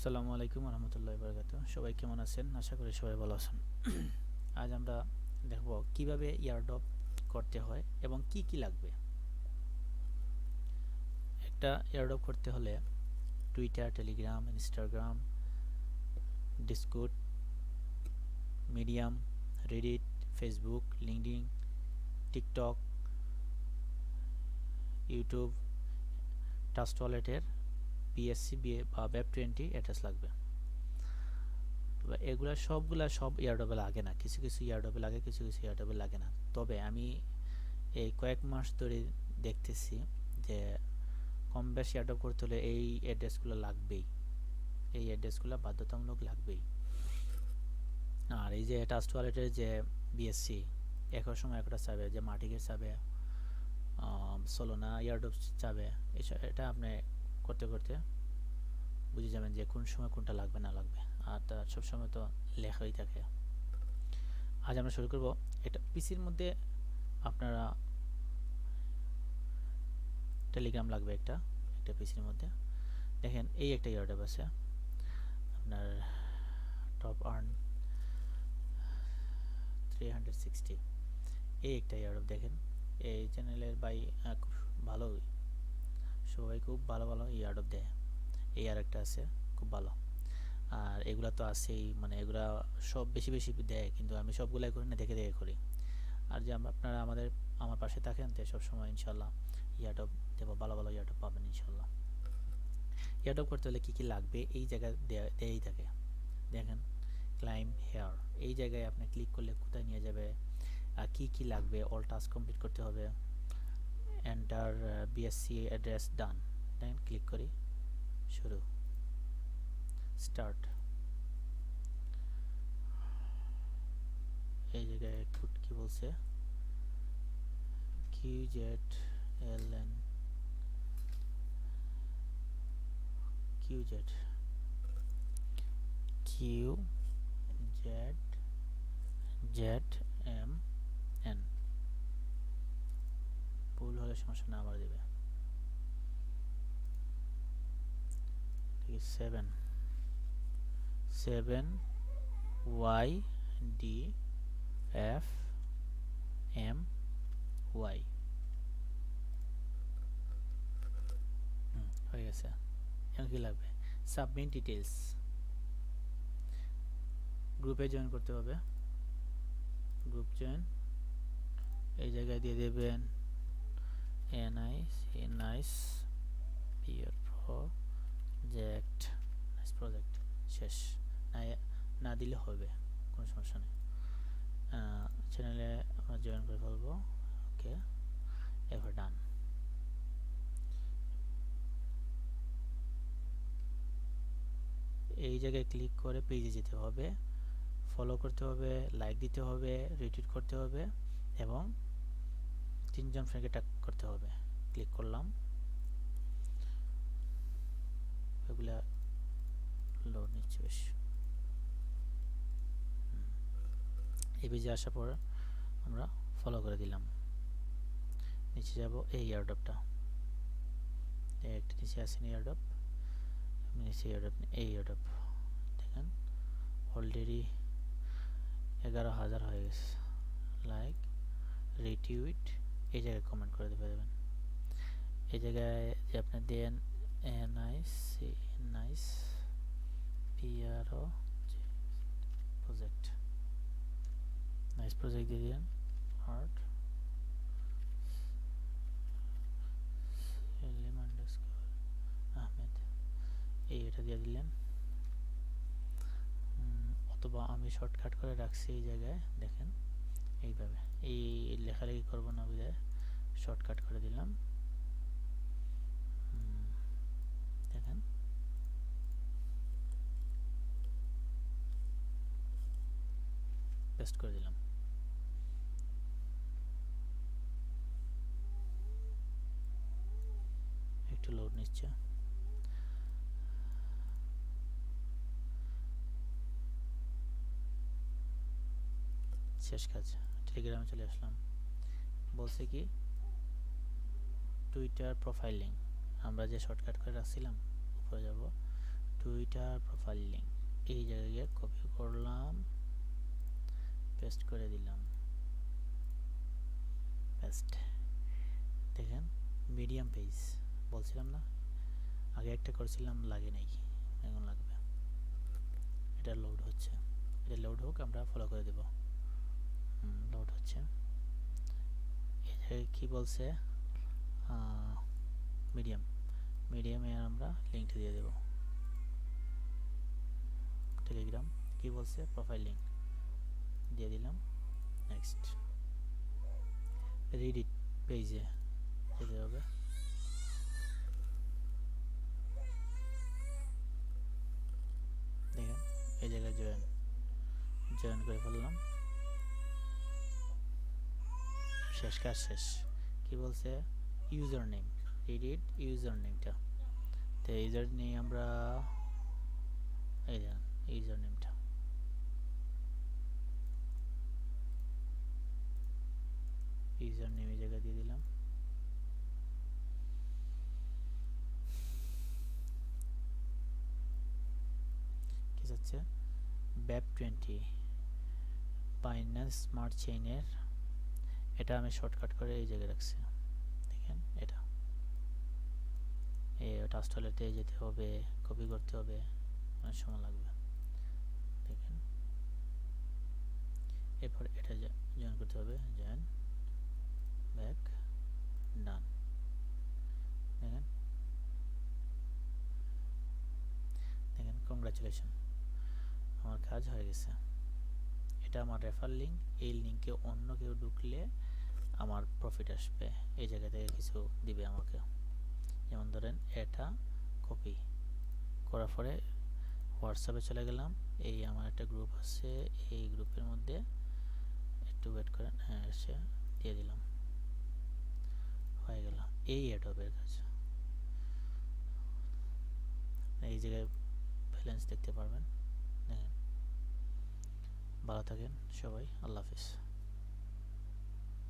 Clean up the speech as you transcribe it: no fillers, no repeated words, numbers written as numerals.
আসসালামু আলাইকুম রহমতুল্লাহ বরকাত। সবাই কেমন আছেন? আশা করি সবাই ভালো আছেন। আজ আমরা দেখব কিভাবে এয়ারড্রপ করতে হয় এবং কি কি লাগবে। একটা এয়ারড্রপ করতে হলে Twitter, Telegram, Instagram, Discord, medium, Reddit, Facebook, LinkedIn, TikTok, YouTube, trust ওয়ালেটের পিএসসি বা ওয়েব20 অ্যাড্রেস লাগবে। এগুলা সব এয়ারড্রপে লাগে না, কিছু কিছু এয়ারড্রপে লাগে, কিছু কিছু এয়ারড্রপে লাগে না। তবে আমি এই কয়েক মাস ধরে দেখতেছি যে কম বেশি এয়ারড্রপ করতে হলে এই অ্যাড্রেসগুলো লাগবেই, এই অ্যাড্রেসগুলো বাধ্যতামূলক লাগবেই। আর এই যে ট্রাস্ট ওয়ালেটের যে বিএসসি একই সময় একটা চাবে, যে মার্টিকের চাবে, সোলোনা এয়ারড্রপ চাবে, এটা আপনি করতে করতে বুঝে যাবেন যে কোন সময় কোনটা লাগবে না লাগবে। আর তা সবসময় তো লেখাই থাকে। আজ আমরা শুরু করব। এটা পিসির মধ্যে আপনারা টেলিগ্রাম লাগবে একটা পিসির মধ্যে। দেখেন এই একটা এয়ারড্রপ আছে আপনার টপ আর্ন 360, এই একটা এয়ারড্রপ দেখেন। এই চ্যানেলের ভাই খুব ভালো, সবাই খুব ভালো ভালো এয়ারড্রপ দেয়। এই আর একটা আছে খুব ভালো। আর এগুলা তো আছেই, মানে এগুলা সব বেশি বেশি দেয়, কিন্তু আমি সবগুলাই করি না, দেখে দেখে করি। আর যে আপনারা আমার পাশে থাকেন তো সবসময় ইনশাল্লাহ এয়ারড্রপ দেবো, ভালো ভালো এয়ারড্রপ পাবেন ইনশাল্লাহ। এয়ারড্রপ করতে হলে কী কী লাগবে এই জায়গায় দেয়াই থাকে। দেখেন ক্লাইম হেয়ার, এই জায়গায় আপনি ক্লিক করলে কোথায় নিয়ে যাবে, কি কি লাগবে, অল টাস্ক কমপ্লিট করতে হবে। এন্টার বিএসসি অ্যাড্রেস ডান, দেন ক্লিক করি, শুরু, স্টার্ট। এই জায়গায় কি বলছে, QZ LN QZ QZZMN, ভুল হলে সমস্যা না, আবার দেবে। ঠিক আছে, 7YDFMY হয়ে গেছে। এখন কি লাগবে, সাবমিট ডিটেলস, গ্রুপে জয়েন করতে হবে। গ্রুপ জয়েন, এই জায়গায় দিয়ে দেবেন নাইস প্রজেক্ট, শেষ। না দিলে হবে, কোনো সমস্যা নেই। চ্যানেলে আমরা জয়েন করে ফেলবো, ওকে, এবার ডান। এই জায়গায় ক্লিক করে পেজে যেতে হবে, ফলো করতে হবে, লাইক দিতে হবে, রিটুইট করতে হবে এবং 3 জন ফ্রেন্ডকে ট্যাগ করতে হবে। ক্লিক করলাম, এগুলা লোড নিচ্ছে বেশ। এই পেজে আসার পর আমরা ফলো করে দিলাম। নিচে যাব, এই এয়ারড্রপটা একটা নিচে আসেনি, এয়ারড্রপ নিচে, এয়ারড্রপ এই এয়ারড্রপ দেখেন অলরেডি 11,000 হয়ে গেছে। লাইক, রিটুইট, এই জায়গায় কমেন্ট করে দেবেন। এই জায়গায় যে আপনি দেন নাইস প্রজেক্ট, নাইস প্রজেক্ট দিয়ে দিন। আর্ট আহমেদ, এটা দিয়ে দিলেন। অথবা আমি শর্টকাট করে রাখছি এই জায়গায়, দেখেন এইভাবে, এই লেখালেখি করবো না বিধায় শর্টকাট করে দিলাম। দেখেন পেস্ট করে দিলাম। একটু লোড নিচ্ছে। শেষ কাজ, টেলিগ্রামে চলে আসলাম। বলছে কি টুইটার প্রোফাইল লিঙ্ক, আমরা যে শর্টকাট করে রাখছিলাম, উপরে যাব, দুইটার প্রোফাইল লিঙ্ক এই জায়গায় কপি করলাম, পেস্ট করে দিলাম, পেস্ট। দেখেন মিডিয়াম পেজ বলছিলাম না, আগে একটা করেছিলাম লাগে নাই, এখন লাগবে। এটা লোড হচ্ছে, এটা লোড হোক, আমরা ফলো করে দেব। লোড হচ্ছে। এই কি বলছে, মিডিয়াম, মিডিয়ামে আমরা লিঙ্কটা দিয়ে দেব। টেলিগ্রাম কি বলছে, প্রোফাইল লিঙ্ক দিয়ে দিলাম, নেক্সট। রিডিট পেজে যেতে হবে, দেখেন এই জায়গায় জয়েন করে ফেললাম, শেষ, কাজ শেষ। কি বলছে, ইউজার নেম, রিডিট ইউজার নেমটা, তো ইউজার নিয়ে আমরা এই দেখেন ইউজার নেমটা, ইউজার নেম এই জায়গায় দিয়ে দিলাম। কি হচ্ছে, ব্যাপ 20 বাইন্যান্স স্মার্ট চেইনের, এটা আমি শর্টকাট করে এই জায়গায় রাখছি, দেখেন এটা টাস্টলেতে যেতে হবে, কপি করতে হবে, অনেক সময় লাগবে, দেখেন। এরপর এটা জয়েন করতে হবে, জয়েন, ব্যাক, ডান, দেখেন দেখেন কংগ্রাচুলেশন, আমার কাজ হয়ে গেছে। এটা আমার রেফার লিঙ্ক, এই লিঙ্কে অন্য কেউ ঢুকলে আমার প্রফিট আসবে, এই জায়গা থেকে কিছু দিবে আমাকে। যেমন ধরেন এটা কপি করার পরে হোয়াটসঅ্যাপে চলে গেলাম, এই আমার একটা গ্রুপ আছে, এই গ্রুপের মধ্যে একটু ওয়েট করেন, হ্যাঁ এসে দিয়ে দিলাম, হয়ে গেল। এই এডবের কাজ, এই জায়গায় ব্যালেন্স দেখতে পারবেন, দেখেন। ভালো থাকেন সবাই, আল্লাহ হাফিজ।